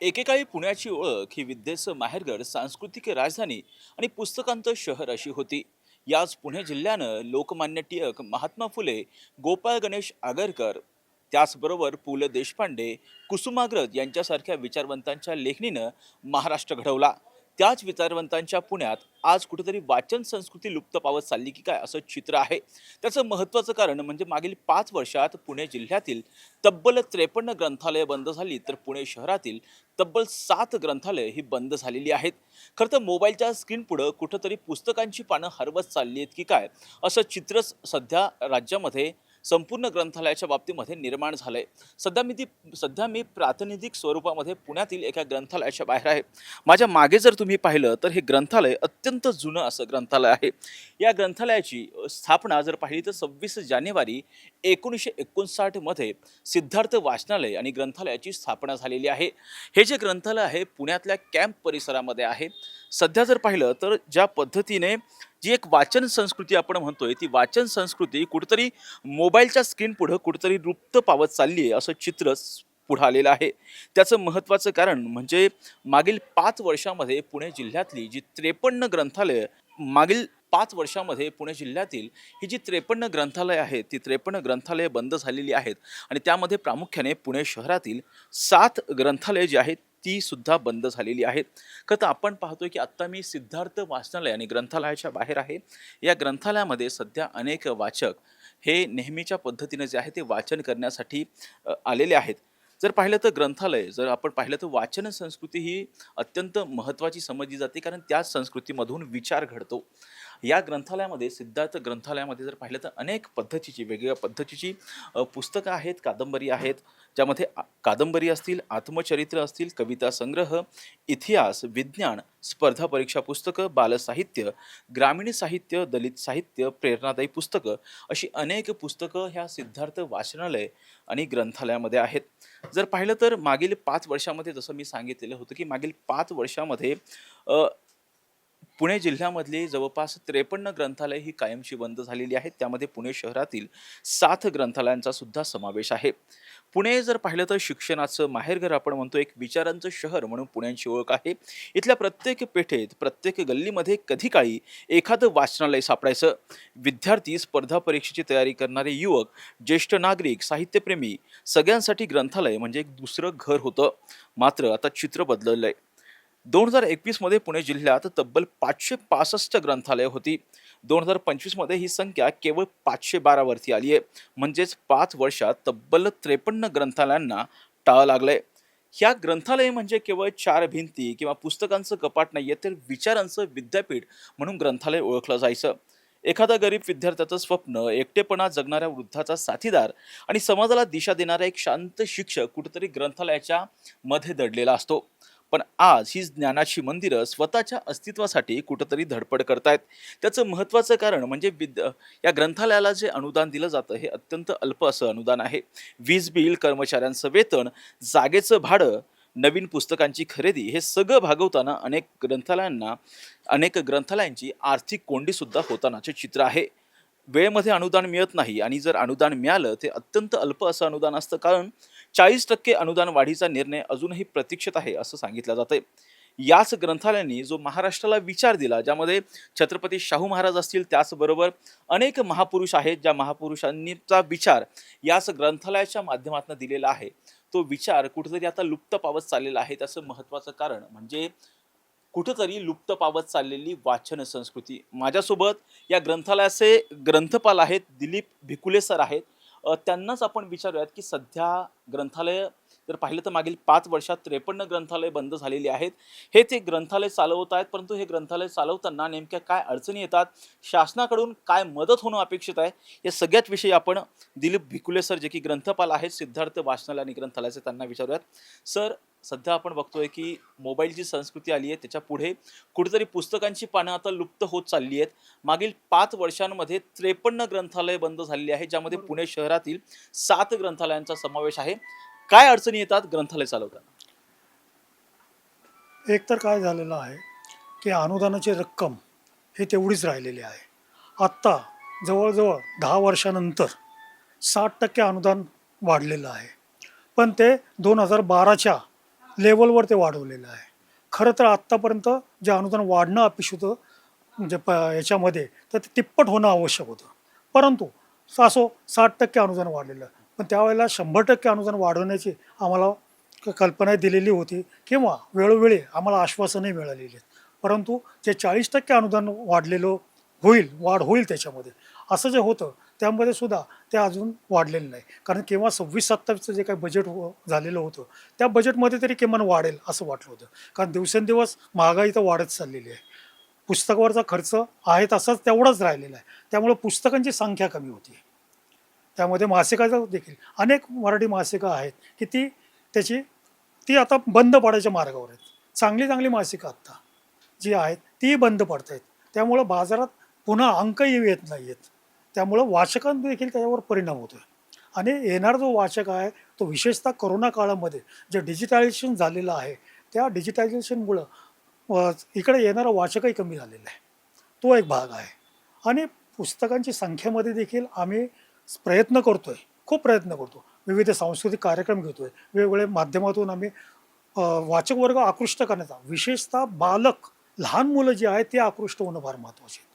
एकेकाळी पुण्याची ओळख ही विद्येचं माहेरघर, सांस्कृतिक राजधानी आणि पुस्तकांचं शहर अशी होती. याच पुणे जिल्ह्यानं लोकमान्य टिळक, महात्मा फुले, गोपाळ गणेश आगरकर, त्याचबरोबर पु ल देशपांडे, कुसुमाग्रज यांच्यासारख्या विचारवंतांच्या लेखणीनं महाराष्ट्र घडवला. त्याच विचारवंतांच्या पुण्यात आज कुठेतरी वाचन संस्कृती लुप्त पावत चालली की काय असं चित्र आहे. त्याचं महत्त्वाचं कारण म्हणजे मागील 5 वर्षात पुणे जिल्ह्यातील तब्बल 53 ग्रंथालय बंद झाली, तर पुणे शहरातील तब्बल 7 ग्रंथालय ही बंद झालेली आहेत. खरं तर मोबाईलच्या स्क्रीन पुढं कुठंतरी पुस्तकांची पानं हरवत चालली आहेत की काय असं चित्रच सध्या राज्यामध्ये संपूर्ण ग्रंथालयाच्या बाबतीमध्ये निर्माण झालंय. सध्या मी प्रातिनिधिक स्वरूपामध्ये पुण्यातील एका ग्रंथालयाच्या बाहेर आहे. माझ्या मागे जर तुम्ही पाहिलं तर हे ग्रंथालय अत्यंत जुनं असं ग्रंथालय आहे. या ग्रंथालयाची स्थापना जर पाहिली तर 26 जानेवारी 1959 मध्ये सिद्धार्थ वाचनालय आणि ग्रंथालयाची स्थापना झालेली आहे. हे जे ग्रंथालय आहे पुण्यातल्या कॅम्प परिसरामध्ये आहे. सध्या जर पाहिलं तर ज्या पद्धतीने जी एक वाचन संस्कृती आपण म्हणतोय, ती वाचन संस्कृती कुठेतरी मोबाईलच्या स्क्रीन पुढं कुठेतरी लुप्त पावत चालली आहे असं चित्र पुढं आलेलं आहे. त्याचं महत्त्वाचं कारण म्हणजे मागील 5 वर्षामध्ये पुणे जिल्ह्यातली जी 53 ग्रंथालय मागील 5 वर्षामध्ये पुणे जिल्ह्यातील ही जी 53 ग्रंथालय आहेत, ती 53 ग्रंथालय बंद झालेली आहेत आणि त्यामध्ये प्रामुख्याने पुणे शहरातील 7 ग्रंथालय जी आहेत ती सुद्धा बंद झालेली आहेत. खरं तर आपण पाहतोय की आत्ता मी सिद्धार्थ वाचनालय आणि ग्रंथालयाच्या बाहेर आहे. या ग्रंथालयामध्ये सध्या अनेक वाचक हे नेहमीच्या पद्धतीने जे आहे ते वाचन करण्यासाठी आलेले आहेत. जर आपण पाहिलं तर वाचन संस्कृती ही अत्यंत महत्त्वाची समजली जाते, कारण त्या संस्कृतीमधून विचार घडतो. या ग्रंथालयामध्ये सिद्धार्थ ग्रंथालयामध्ये जर पाहिलं तर अनेक पद्धतीची वेगवेगळ्या पद्धतीची पुस्तकं आहेत, कादंबरी आहेत, ज्यामध्ये कादंबरी असतील, आत्मचरित्र असतील, कविता संग्रह, इतिहास, विज्ञान, स्पर्धा परीक्षा पुस्तकं, बालसाहित्य, ग्रामीण साहित्य, दलित साहित्य, प्रेरणादायी पुस्तकं अशी अनेक पुस्तकं ह्या सिद्धार्थ वाचनालय आणि ग्रंथालयामध्ये आहेत. जर पाहिलं तर मागील 5 वर्षामध्ये जसं मी सांगितलेलं होतं की मागील 5 वर्षामध्ये पुणे जिल्ह्यामधली जवळपास 53 ग्रंथालय ही कायमची बंद झालेली आहेत. त्यामध्ये पुणे शहरातील 7 ग्रंथालयांचा सुद्धा समावेश आहे. पुणे जर पाहिलं तर शिक्षणाचं माहेरघर आपण म्हणतो, एक विचारांचं शहर म्हणून पुण्याची ओळख आहे. इथल्या प्रत्येक पेठेत, प्रत्येक गल्लीमध्ये कधी काळी एखादं वाचनालय सापडायचं. विद्यार्थी, स्पर्धा परीक्षेची तयारी करणारे युवक, ज्येष्ठ नागरिक, साहित्यप्रेमी सगळ्यांसाठी ग्रंथालय म्हणजे एक दुसरं घर होतं. मात्र आता चित्र बदललंय. 2021 मध्ये पुणे जिल्ह्यात तब्बल 565 ग्रंथालय होती. 2025 मध्ये ही संख्या केवळ 512 वरती आली आहे. म्हणजेच 5 वर्षात तब्बल 53 ग्रंथालयांना टाळं लागलंय. ह्या ग्रंथालय म्हणजे केवळ 4 भिंती किंवा पुस्तकांचं कपाट नाहीये, तर विचारांचं विद्यापीठ म्हणून ग्रंथालय ओळखलं जायचं. एखादा गरीब विद्यार्थ्याचं स्वप्न, एकटेपणा जगणाऱ्या वृद्धाचा साथीदार आणि समाजाला दिशा देणारा एक शांत शिक्षक कुठेतरी ग्रंथालयाच्या मध्ये दडलेला असतो. पण आज ही ज्ञानाची मंदिरं स्वतःच्या अस्तित्वासाठी कुठंतरी धडपड करतायत. त्याचं महत्त्वाचं कारण म्हणजे या ग्रंथालयाला जे अनुदान दिलं जातं हे अत्यंत अल्प असं अनुदान आहे. वीज बिल, कर्मचाऱ्यांचं वेतन, जागेचं भाडं, नवीन पुस्तकांची खरेदी हे सगळं भागवताना अनेक ग्रंथालयांची आर्थिक कोंडी सुद्धा होतानाचे चित्र आहे. वेळेमध्ये अनुदान मिळत नाही आणि जर अनुदान मिळालं ते अत्यंत अल्प असं अनुदान असतं, कारण 40% अनुदान वाढीचा निर्णय अजूनही प्रतीक्षेत आहे असं सांगितलं जातंय. याच ग्रंथालयांनी जो महाराष्ट्राला विचार दिला, ज्यामध्ये छत्रपती शाहू महाराज असतील, त्याचबरोबर अनेक महापुरुष आहेत, ज्या महापुरुषांनीचा विचार याच ग्रंथालयाच्या माध्यमातून दिलेला आहे, तो विचार कुठेतरी आता लुप्त पावत चाललेला आहे. त्याचं महत्त्वाचं कारण म्हणजे कुठंतरी लुप्त पावत चाललेली वाचन संस्कृती. माझ्यासोबत या ग्रंथालयाचे ग्रंथपाल आहेत, दिलीप भिकुले सर आहेत. त्यांनाच आपण विचारूयात की सध्या ग्रंथालय जर पाहिलं तर मागील 5 वर्षात 53 ग्रंथालय बंद झालेली आहेत. हे ते ग्रंथालय चालवत आहेत, परंतु हे ग्रंथालय चालवताना नेमक्या काय अडचणी येतात, शासनाकडून काय मदत होणं अपेक्षित आहे, या सगळ्याच विषयी आपण दिलीप भिकुले सर जे की ग्रंथपाल आहेत सिद्धार्थ वाचनालय आणि ग्रंथालयाचे, त्यांना विचारूयात. सर, सध्या आपण बघतोय की मोबाईलची संस्कृती आली आहे, त्याच्या पुढे कुठेतरी पुस्तकांची पानं आता लुप्त होत चालली आहेत. मागील 5 वर्षांमध्ये 53 ग्रंथालय बंद झालेली आहे, ज्यामध्ये पुणे शहरातील 7 ग्रंथालयांचा समावेश आहे. काय अडचणी येतात ग्रंथालय चालवताना? एक तर काय झालेलं आहे की अनुदानाची रक्कम ही तेवढीच राहिलेली आहे. आत्ता जवळजवळ 10 वर्षानंतर 60% अनुदान वाढलेलं आहे. पण ते 2012च्या लेवलवर ते वाढवलेलं आहे. खरं तर आत्तापर्यंत जे अनुदान वाढणं अपेक्षित होतं म्हणजे याच्यामध्ये तर ते तिप्पट होणं आवश्यक होतं. परंतु असो 60% अनुदान वाढलेलं. पण त्यावेळेला 100% अनुदान वाढवण्याची आम्हाला कल्पना दिलेली होती किंवा वेळोवेळी आम्हाला आश्वासनही मिळालेली आहेत. परंतु जे 40% अनुदान वाढ होईल त्याच्यामध्ये असं जे होतं त्यामध्ये सुद्धा ते अजून वाढलेलं नाही. कारण केव्हा 26-27चं जे काही बजेट झालेलं होतं त्या बजेटमध्ये तरी किमान वाढेल असं वाटलं होतं. कारण दिवसेंदिवस महागाई तर वाढत चाललेली आहे. पुस्तकावरचा खर्च आहे तसाच तेवढाच राहिलेला आहे. त्यामुळे पुस्तकांची संख्या कमी होती. त्यामध्ये मासिकाचं देखील अनेक मराठी मासिकं आहेत की ती आता बंद पडायच्या मार्गावर आहेत. चांगली चांगली मासिकं आत्ता जी आहेत ती बंद पडत आहेत. त्यामुळं बाजारात पुन्हा अंकही येत नाही आहेत. त्यामुळं वाचकांना देखील त्याच्यावर परिणाम होतो आहे. आणि येणारा जो वाचक आहे तो विशेषतः कोरोना काळामध्ये जे डिजिटायझेशन झालेलं आहे त्या डिजिटायझेशनमुळं इकडे येणारा वाचकही कमी झालेला आहे. तो एक भाग आहे. आणि पुस्तकांची संख्येमध्ये देखील आम्ही प्रयत्न करतो आहे. खूप प्रयत्न करतो. विविध सांस्कृतिक कार्यक्रम घेतो आहे. वेगवेगळ्या माध्यमातून आम्ही वाचक वर्ग आकृष्ट करण्याचा विशेषतः लहान मुलं जी आहेत ते आकृष्ट होणं फार महत्त्वाचे आहे.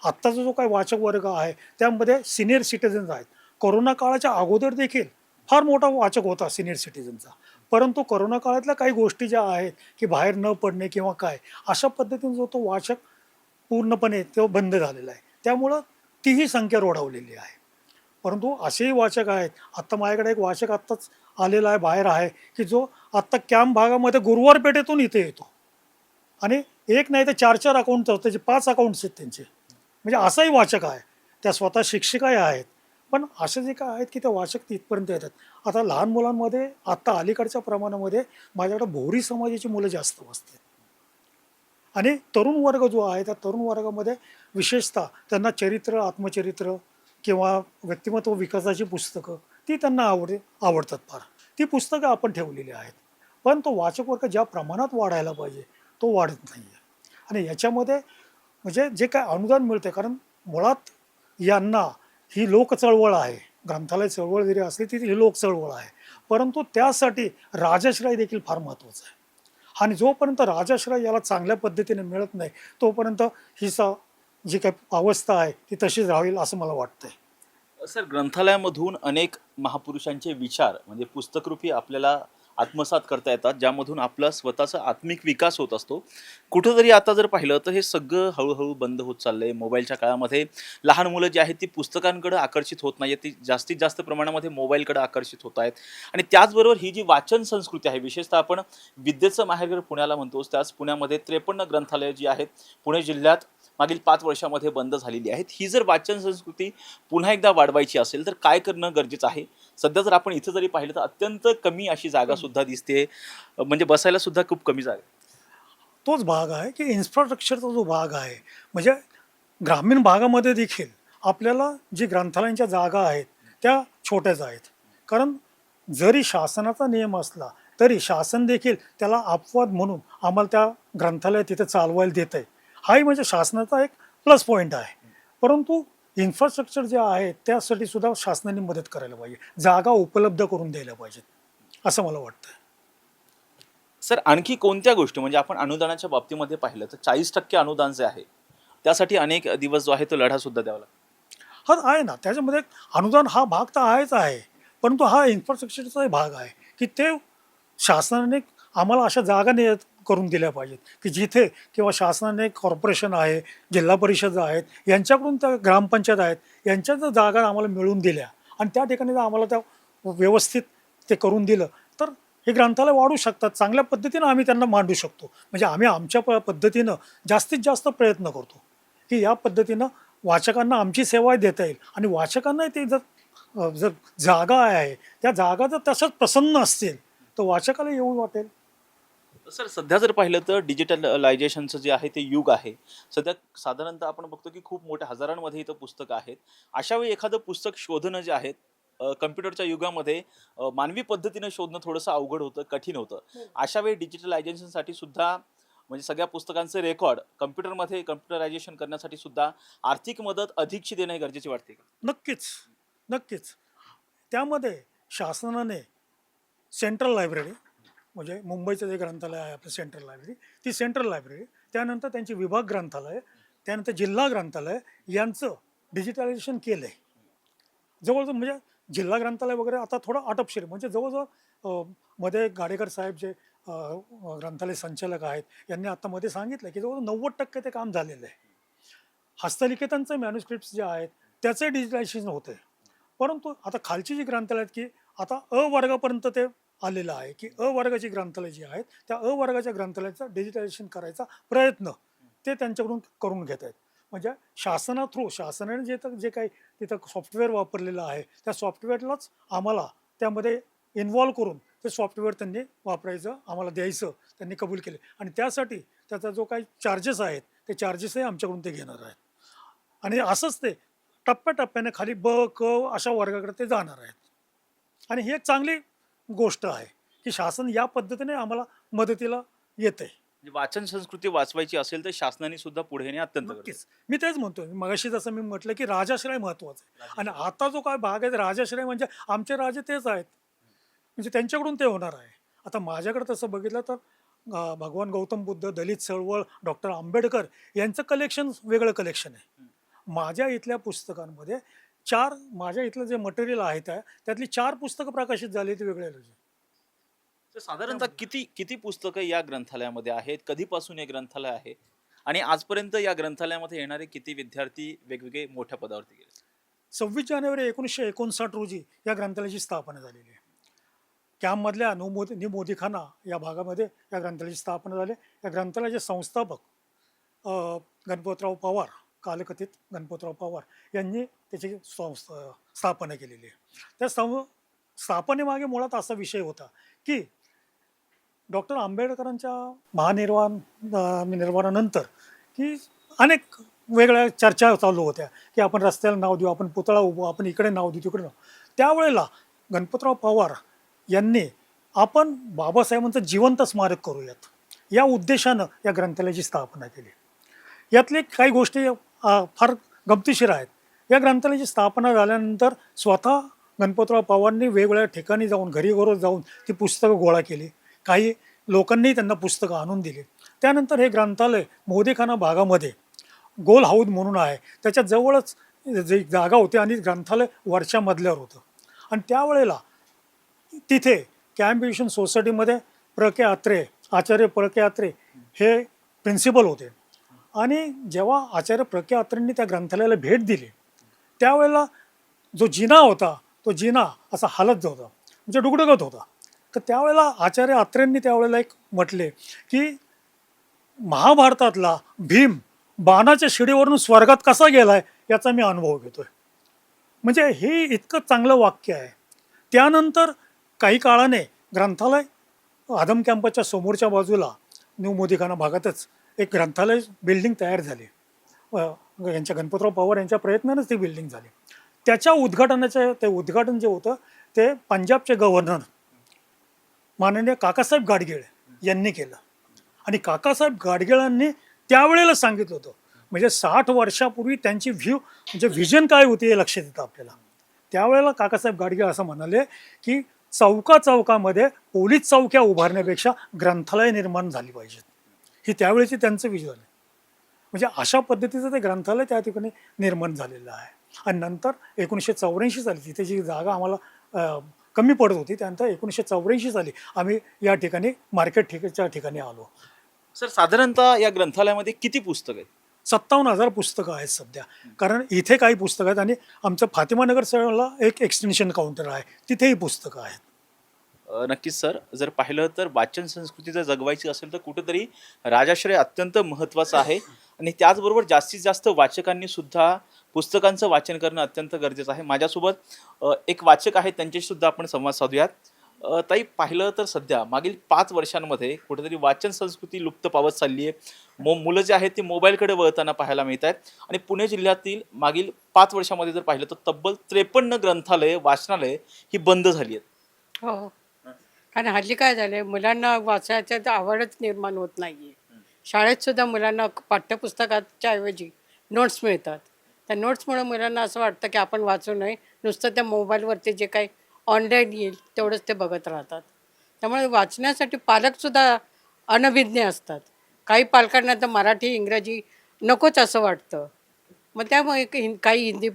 आत्ताचा जो काही वाचक वर्ग आहे त्यामध्ये सिनियर सिटीजन्स आहेत. कोरोना काळाच्या अगोदर देखील फार मोठा वाचक होता सिनियर सिटीजनचा. परंतु कोरोना काळातल्या काही गोष्टी ज्या आहेत की बाहेर न पडणे किंवा काय अशा पद्धतीने जो तो वाचक पूर्णपणे तो बंद झालेला आहे. त्यामुळं तीही संख्या रोडावलेली आहे. परंतु असेही वाचक आहेत. आत्ता माझ्याकडे एक वाचक आत्ताच आलेला आहे बाहेर आहे की जो आत्ता कॅम्प भागामध्ये गुरुवार पेठेतून इथे येतो आणि एक नाही तर 4-4 अकाउंट त्याचे 5 अकाउंट्स आहेत त्यांचे. म्हणजे असाही वाचक आहे. त्या स्वतः शिक्षिकाही आहेत. पण असे जे काय आहेत की ते वाचक तिथपर्यंत येतात. आता लहान मुलांमध्ये आत्ता अलीकडच्या प्रमाणामध्ये माझ्याकडे भोरी समाजाची मुलं जास्त बसतात. आणि तरुण वर्ग जो आहे त्या तरुण वर्गामध्ये विशेषतः त्यांना चरित्र, आत्मचरित्र किंवा व्यक्तिमत्व विकासाची पुस्तकं ती त्यांना आवडतात फार. ती पुस्तकं आपण ठेवलेली आहेत. पण तो वाचक वर्ग ज्या प्रमाणात वाढायला पाहिजे तो वाढत नाही आहे. आणि याच्यामध्ये म्हणजे जे काय अनुदान मिळते कारण मुळात यांना ही लोक चळवळ आहे. ग्रंथालय चळवळ जरी असली तरी ही लोक चळवळ आहे. परंतु त्यासाठी राजाश्रय देखील फार महत्त्वाचं आहे. आणि जोपर्यंत राजाश्रय याला चांगल्या पद्धतीने मिळत नाही तोपर्यंत ही जी काही अवस्था आहे ती तशीच राहील असं मला वाटतंय. सर, ग्रंथालयामधून अनेक महापुरुषांचे विचार म्हणजे पुस्तकरूपी आपल्याला आत्मसात करता येतात, ज्यामधून आपला स्वतःचा आत्मिक विकास होत असतो. कुठंतरी आता जर पाहिलं तर हे सगळं हळूहळू बंद होत चाललंय. मोबाईलच्या काळामध्ये लहान मुलं जी आहेत ती पुस्तकांकडे आकर्षित होत नाहीत, ती जास्तीत जास्त प्रमाणामध्ये मोबाईलकडे आकर्षित होत आहेत. आणि त्याचबरोबर ही जी वाचन संस्कृती आहे, विशेषतः आपण विद्येचं माहेरघर पुण्याला म्हणतो, त्याच पुण्यामध्ये 53 ग्रंथालयं जी आहेत पुणे जिल्ह्यात मागील 5 वर्षामध्ये बंद झालेली आहेत. ही जर वाचन संस्कृती पुन्हा एकदा वाढवायची असेल तर काय करणं गरजेचं आहे? सध्या जर आपण इथं जरी पाहिलं तर अत्यंत कमी अशी जागा सुद्धा दिसते, म्हणजे बसायला सुद्धा खूप कमी जागा आहे. तोच भाग आहे की इन्फ्रास्ट्रक्चरचा जो भाग आहे म्हणजे ग्रामीण भागामध्ये देखील आपल्याला जी ग्रंथालयांच्या जागा आहेत त्या छोट्याच आहेत. कारण जरी शासनाचा नियम असला तरी शासन देखील त्याला अपवाद म्हणून आम्हाला त्या ग्रंथालय तिथे चालवायला देत आहे. हाही म्हणजे शासनाचा एक प्लस पॉईंट आहे. परंतु इन्फ्रास्ट्रक्चर जे आहे त्यासाठी सुद्धा शासनाने मदत करायला पाहिजे. जागा उपलब्ध करून द्यायला पाहिजेत असं मला वाटतं. सर, आणखी कोणत्या गोष्टी म्हणजे आपण अनुदानाच्या बाबतीमध्ये पाहिलं तर 40% अनुदान जे आहे त्यासाठी अनेक दिवस जो आहे तो लढा सुद्धा द्यावा लागतो. हा आहे ना त्याच्यामध्ये अनुदान हा भाग तर आहेच आहे. परंतु हा इन्फ्रास्ट्रक्चरचाही भाग आहे की ते शासनाने आम्हाला अशा जागा करून दिल्या पाहिजेत की जिथे किंवा शासनाने कॉर्पोरेशन आहे, जिल्हा परिषद आहेत यांच्याकडून त्या ग्रामपंचायत आहेत यांच्या जर जागा आम्हाला मिळवून दिल्या आणि त्या ठिकाणी जर आम्हाला त्या व्यवस्थित ते करून दिलं तर हे ग्रंथालय वाढू शकतात. चांगल्या पद्धतीनं आम्ही त्यांना मांडू शकतो. म्हणजे आम्ही आमच्या पद्धतीनं जास्तीत जास्त प्रयत्न करतो की या पद्धतीनं वाचकांना आमची सेवा देता येईल आणि वाचकांनाही ते जर जागा आहे त्या जागा जर तशाच प्रसन्न असतील तर वाचकाला येऊ वाटेल. सर, सध्या जर पाहिलं तर डिजिटलायझेशनचं जे आहे ते युग आहे. सध्या साधारणतः आपण बघतो की खूप मोठ्या हजारांमध्ये इथं पुस्तकं आहेत. अशा वेळी एखादं पुस्तक शोधणं जे आहे कम्प्युटरच्या युगामध्ये मानवी पद्धतीनं शोधणं थोडंसं अवघड होतं, कठीण होतं. अशा वेळी डिजिटलायझेशनसाठी सुद्धा म्हणजे सगळ्या पुस्तकांचे रेकॉर्ड कम्प्युटरायझेशन करण्यासाठी सुद्धा आर्थिक मदत अधिकची देणं गरजेची वाटते का? नक्कीच, नक्कीच. त्यामध्ये शासनाने सेंट्रल लायब्ररी म्हणजे मुंबईचं जे ग्रंथालय आहे आपलं सेंट्रल लायब्ररी, ती सेंट्रल लायब्ररी, त्यानंतर त्यांची विभाग ग्रंथालय, त्यानंतर जिल्हा ग्रंथालय यांचं डिजिटलायझेशन केलं आहे. जवळजवळ म्हणजे जिल्हा ग्रंथालय वगैरे आता थोडं आटपशीर म्हणजे जवळजवळ मध्ये गाडेकर साहेब जे ग्रंथालय संचालक आहेत यांनी आता मध्ये सांगितलं की जवळ 90% ते काम झालेलं आहे. हस्तलिखितांचे मॅन्युस्क्रिप्ट जे आहेत त्याचे डिजिटलायझेशन होते. परंतु आता खालची जी ग्रंथालय आहेत की आता अ वर्गापर्यंत ते आलेलं आहे की अ वर्गाची ग्रंथालय जी आहेत त्या अ वर्गाच्या ग्रंथालयाचं डिजिटलायझेशन करायचा प्रयत्न ते त्यांच्याकडून करून घेत आहेत. म्हणजे शासना थ्रू शासनाने जे काही तिथं सॉफ्टवेअर वापरलेलं आहे त्या सॉफ्टवेअरलाच आम्हाला त्यामध्ये इन्व्हॉल्व करून ते सॉफ्टवेअर त्यांनी वापरायचं आम्हाला द्यायचं त्यांनी कबूल केले आणि त्यासाठी त्याचा जो काही चार्जेस आहेत ते चार्जेसही आमच्याकडून ते घेणार आहेत. आणि असंच ते टप्प्याटप्प्याने खाली ब क अशा वर्गाकडे ते जाणार आहेत आणि ही एक चांगली गोष्ट आहे की शासन या पद्धतीने आम्हाला मदतीला येते. म्हणजे वाचन संस्कृती वाचवायची असेल तर शासनाने सुद्धा पुढे येणे अत्यंत गरजेचं नक्कीच मी तेच म्हणतोय मगाशी जसं मी म्हटलं की राजाश्रय महत्वाचं आहे आणि आता जो काय भाग आहे राजाश्रय म्हणजे आमचे राजे तेच आहेत म्हणजे त्यांच्याकडून ते होणार आहे. आता माझ्याकडे तसं बघितलं तर भगवान गौतम बुद्ध दलित चळवळ डॉक्टर आंबेडकर यांचं कलेक्शन वेगळं कलेक्शन आहे. माझ्या इथल्या पुस्तकांमध्ये माझ्या इथलं जे मटेरियल आहे त्यातली 4 पुस्तकं प्रकाशित झाली ती वेगळ्या तर साधारणतः किती किती पुस्तकं या ग्रंथालयामध्ये आहेत? कधीपासून हे ग्रंथालय आहे? आणि आजपर्यंत या ग्रंथालयामध्ये येणारे किती विद्यार्थी वेगवेगळे मोठ्या पदावरती गेले? 26 जानेवारी 1959 रोजी या ग्रंथालयाची स्थापना झालेली आहे. कॅम्पमधल्या निमोदीखाना या भागामध्ये या ग्रंथालयाची स्थापना झाली. या ग्रंथालयाचे संस्थापक गणपतराव पवार कालकथित गणपतराव पवार यांनी त्याची स्थापना केलेली आहे. त्या स्थापनेमागे मुळात असा विषय होता की डॉक्टर आंबेडकरांच्या निर्वाणानंतर की अनेक वेगळ्या चर्चा चालू होत्या की आपण रस्त्याला नाव देऊ, आपण पुतळा उभू, आपण इकडे नाव देऊ, तिकडे नाव. त्यावेळेला गणपतराव पवार यांनी आपण बाबासाहेबांचं जिवंत स्मारक करूयात या उद्देशानं या ग्रंथालयाची स्थापना केली. यातले काही गोष्टी फार गमतीशीर आहेत. या ग्रंथालयाची स्थापना झाल्यानंतर स्वतः गणपतराव पवारांनी वेगवेगळ्या ठिकाणी जाऊन घरोघर जाऊन ती पुस्तकं गोळा केली. काही लोकांनी त्यांना पुस्तकं आणून दिली. त्यानंतर हे ग्रंथालय मोदीखाना भागामध्ये गोल हाऊद म्हणून आहे त्याच्या जवळच जी जागा होती आणि ग्रंथालय वरच्या मजल्यावर होतं आणि त्यावेळेला तिथे कॅम्प एज्युकेशन सोसायटीमध्ये आचार्य प्र के अत्रे हे प्रिन्सिपल होते आणि जेव्हा आचार्य प्र के अत्रेंनी त्या ग्रंथालयाला भेट दिली त्यावेळेला जो जिना होता तो जिना असा हालत होता म्हणजे डुगडुगत होता. तर त्यावेळेला आचार्य अत्रेंनी त्यावेळेला एक म्हटले की महाभारतातला भीम बाणाच्या शिडीवरून स्वर्गात कसा गेलाय याचा मी अनुभव घेतोय. म्हणजे हे इतकं चांगलं वाक्य आहे. त्यानंतर काही काळाने ग्रंथालय आदम कॅम्पसच्या समोरच्या बाजूला न्यू मोदीखाना भागातच एक ग्रंथालय बिल्डिंग तयार झाली. यांच्या गणपतराव पवार यांच्या प्रयत्नानेच ती बिल्डिंग झाली. त्याच्या ते उद्घाटन जे होतं ते पंजाबचे गव्हर्नर माननीय काकासाहेब गाडगीळ यांनी केलं आणि काकासाहेब गाडगिळांनी त्यावेळेला सांगितलं होतं म्हणजे 60 वर्षापूर्वी त्यांची म्हणजे व्हिजन काय होती हे लक्षात येतं आपल्याला. त्यावेळेला काकासाहेब गाडगीळ असं म्हणाले की चौकामध्ये पोलीस चौक्या उभारण्यापेक्षा ग्रंथालय निर्माण झाली पाहिजेत. ही त्यावेळेची त्यांचं विजन आहे. म्हणजे अशा पद्धतीचं ते ग्रंथालय त्या ठिकाणी निर्माण झालेलं आहे. आणि नंतर 1984 साली तिथे जी जागा आम्हाला कमी पडत होती त्यानंतर 1984 साली आम्ही या ठिकाणी मार्केटच्या ठिकाणी आलो. सर साधारणतः या ग्रंथालयामध्ये किती पुस्तकं आहेत? 57,000 पुस्तकं आहेत सध्या. कारण इथे काही पुस्तकं आहेत आणि आमचं फातिमानगर सळला एक एक्सटेन्शन काउंटर आहे तिथेही पुस्तकं आहेत. नक्कीच सर. जर पाहिलं तर वाचन संस्कृती जर जगवायची असेल तर कुठेतरी राजाश्रय अत्यंत महत्त्वाचं आहे आणि त्याचबरोबर जास्तीत जास्त वाचकांनी सुद्धा पुस्तकांचं वाचन करणं अत्यंत गरजेचं आहे. माझ्यासोबत एक वाचक आहेत त्यांच्याशी सुद्धा आपण संवाद साधूयात. ताई पाहिलं तर सध्या मागील 5 वर्षांमध्ये कुठेतरी वाचन संस्कृती लुप्त पावत चालली आहे. मुलं जे आहेत ते मोबाईलकडे वळताना पाहायला मिळत आहेत आणि पुणे जिल्ह्यातील मागील 5 वर्षामध्ये जर पाहिलं तर तब्बल 53 ग्रंथालय वाचनालय ही बंद झाली आहेत. हो. कारण हल्ली काय झालंय मुलांना वाचायचं आवडच निर्माण होत नाहीये. शाळेत सुद्धा मुलांना पाठ्यपुस्तकाच्या ऐवजी नोट्स मिळतात. त्या नोट्समुळे मुलांना असं वाटतं की आपण वाचू नये, नुसतं त्या मोबाईलवरती जे काही ऑनलाईन येईल तेवढंच ते बघत राहतात. त्यामुळे वाचण्यासाठी पालकसुद्धा अनभिज्ञ असतात. काही पालकांना तर मराठी इंग्रजी नकोच असं वाटतं. मग त्यामुळे काही हिंदी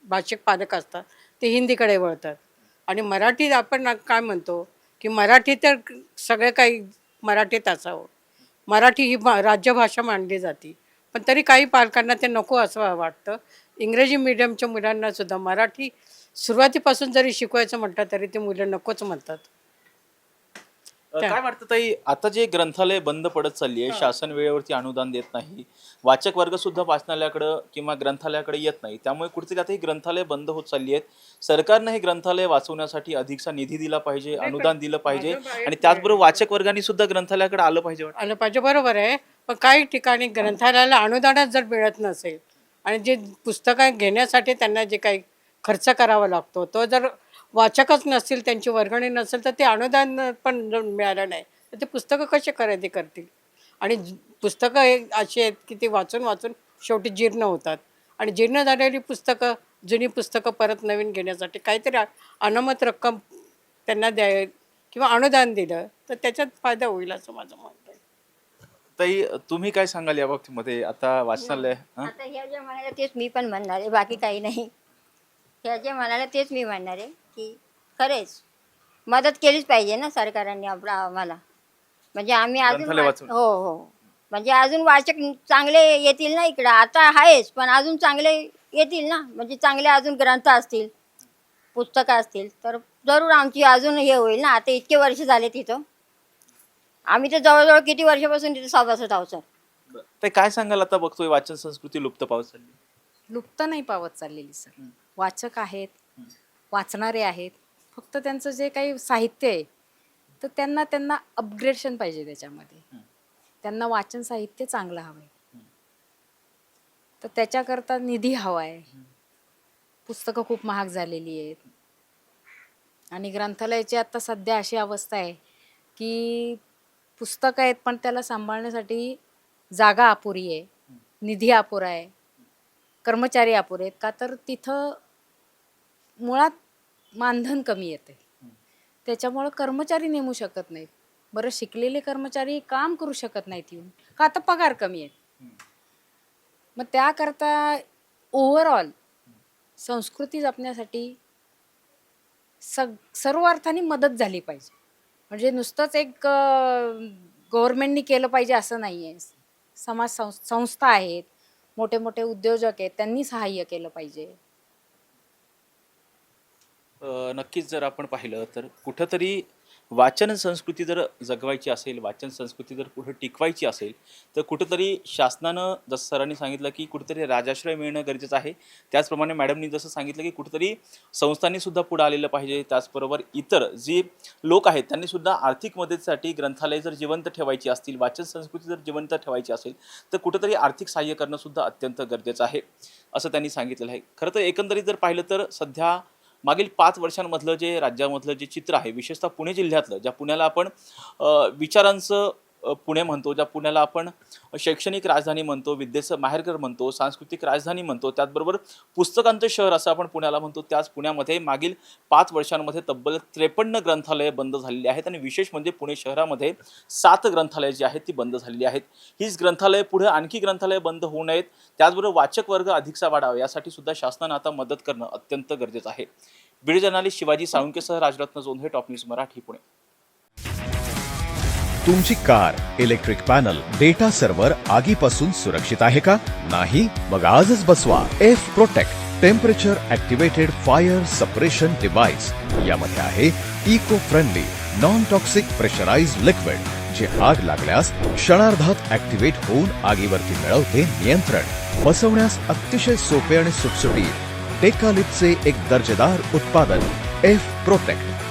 भाषिक पालक असतात ते हिंदीकडे वळतात आणि मराठी आपण काय म्हणतो की मराठी तर सगळं काही मराठीत असावं. मराठी ही राज्यभाषा मानली जाते. पण तरी काही पालकांना ते नको असं वाटतं. इंग्रजी मीडियमच्या मुलांनासुद्धा मराठी सुरुवातीपासून जरी शिकवायचं म्हटलं तरी ते मुलं नकोच म्हणतात. काय वाटतं ताई, आता जे ग्रंथालय बंद पडत चालली आहे, शासन वेळेवरती अनुदान देत नाही, वाचक वर्ग सुद्धा वाचनालयाकडे किंवा ग्रंथालयाकडे येत नाही, त्यामुळे कुठेतरी आता ही ग्रंथालय बंद होत चालली आहेत. सरकारने हे ग्रंथालय वाचवण्यासाठी अधिकचा निधी दिला पाहिजे, अनुदान दिलं पाहिजे आणि त्याचबरोबर वाचक वर्गाने सुद्धा ग्रंथालयाकडे आलं पाहिजे. आलं पाहिजे, बरोबर आहे. पण काही ठिकाणी ग्रंथालयाला अनुदानच जर मिळत नसेल आणि जे पुस्तकं घेण्यासाठी त्यांना जे काही खर्च करावा लागतो तो जर वाचकच नसतील, त्यांची वर्गणी नसेल, तर ते अनुदान पण जर मिळालं नाही तर ते पुस्तकं कसे खरेदी करतील. आणि पुस्तकं हे अशी आहेत की ती वाचून वाचून शेवटी जीर्ण होतात आणि जीर्ण झालेली पुस्तकं, जुनी पुस्तकं परत नवीन घेण्यासाठी काहीतरी अनामत रक्कम त्यांना द्याय किंवा अनुदान दिलं तर त्याच्यात फायदा होईल असं माझं मत आहे. ताई, तुम्ही काय सांगाल या बाबतीमध्ये? आता वाचनालय आता ह्या जे म्हणाले तेच मी पण म्हणणार आहे, बाकी काही नाही. ह्या जे म्हणाले तेच मी म्हणणार आहे की खरेच मदत केलीच पाहिजे ना सरकारने आम्हाला. म्हणजे आम्ही अजून ग्रंथालय वाचून. हो हो, म्हणजे अजून वाचक चांगले येतील ना इकडं. आता आहेच पण अजून चांगले येतील ना, म्हणजे चांगले अजून ग्रंथ असतील, पुस्तकं असतील तर जरूर आमची अजून हे होईल ना. आता इतके वर्ष झाले तिथं, आम्ही तर जवळजवळ किती वर्षापासून तिथे सभासद आहोत सर. ते काय सांगाल? आता बघतोय वाचन संस्कृती लुप्त पावत चालली. लुप्त नाही पावत चाललेली सर. वाचक आहेत, वाचणारे आहेत. फक्त त्यांचं जे काही साहित्य आहे तर त्यांना अपग्रेडेशन पाहिजे त्याच्यामध्ये. त्यांना वाचन साहित्य चांगलं हवं आहे, तर त्याच्याकरता निधी हवा आहे. पुस्तकं खूप महाग झालेली आहेत आणि ग्रंथालयाची आता सध्या अशी अवस्था आहे की पुस्तकं आहेत पण त्याला सांभाळण्यासाठी जागा अपुरी आहे, निधी अपुरा आहे, कर्मचारी अपुरे आहेत. का तर तिथं मुळात मानधन कमी येते, त्याच्यामुळं कर्मचारी नेमू शकत नाहीत. बरं शिकलेले कर्मचारी काम करू शकत नाहीत येऊन, का आता पगार कमी आहे. मग त्याकरता ओव्हरऑल संस्कृती जपण्यासाठी सर्व अर्थाने मदत झाली पाहिजे. म्हणजे नुसतंच एक गव्हर्नमेंटनी केलं पाहिजे असं नाही आहे. समाज संस्था आहेत, मोठे मोठे उद्योजक आहेत, त्यांनी सहाय्य केलं पाहिजे. नक्कीच जर आपण पाहिलं तर कुठंतरी वाचन संस्कृती जर जगवायची असेल, वाचन संस्कृती जर पुढे टिकवायची असेल तर कुठंतरी शासनानं, जसं सरांनी सांगितलं की कुठंतरी राजाश्रय मिळणं गरजेचं आहे, त्याचप्रमाणे मॅडमनी जसं सांगितलं की कुठंतरी संस्थांनी सुद्धा पुढे आलेलं पाहिजे. त्याचबरोबर इतर जी लोक आहेत त्यांनी सुद्धा आर्थिक मदतीसाठी ग्रंथालय जर जिवंत ठेवायची असतील, वाचन संस्कृती जर जिवंत ठेवायची असेल तर कुठंतरी आर्थिक सहाय्य करणं सुद्धा अत्यंत गरजेचं आहे असं त्यांनी सांगितलेलं आहे. खरं तर एकंदरीत जर पाहिलं तर सध्या मागील 5 वर्षांमधलं जे राज्यामधलं जे चित्र आहे, विशेषतः पुणे जिल्ह्यातलं, ज्या पुण्याला आपण विचारांचं पुणे म्हणतो, ज्या पुण्याला आपण शैक्षणिक राजधानी म्हणतो, विद्येचं माहेरघर म्हणतो, सांस्कृतिक राजधानी म्हणतो, त्याचबरोबर पुस्तकांचं शहर असं आपण पुण्याला म्हणतो, त्याच पुण्यामध्ये मागील 5 वर्षांमध्ये तब्बल 53 ग्रंथालये बंद झालेली आहेत आणि विशेष म्हणजे पुणे शहरामध्ये 7 ग्रंथालये जी आहेत ती बंद झालेली आहेत. हीच ग्रंथालये पुढे आणखी ग्रंथालये बंद होऊ नयेत, त्याचबरोबर वाचक वर्ग अधिकचा वाढावा यासाठी सुद्धा शासनानं आता मदत करणं अत्यंत गरजेचं आहे. बीड जर्नलिस्ट शिवाजी साळुंकेसह राजरत्न जोंधे, टॉप न्यूज मराठी, पुणे. तुमची car, electric panel, data server आगीपासून सुरक्षित आहे का? नाही? मग आजच बसवा F protect temperature activated fire suppression device. यामध्ये आहे eco friendly non toxic pressurised liquid, जे आग लागल्यास क्षणार्धात ऍक्टिव्हेट होऊन आगीवरती मिळवते नियंत्रण. बसवण्यास अतिशय सोपे आणि सुटसुटीत. टेकालिपचे एक दर्जेदार उत्पादन एफ प्रोटेक्ट.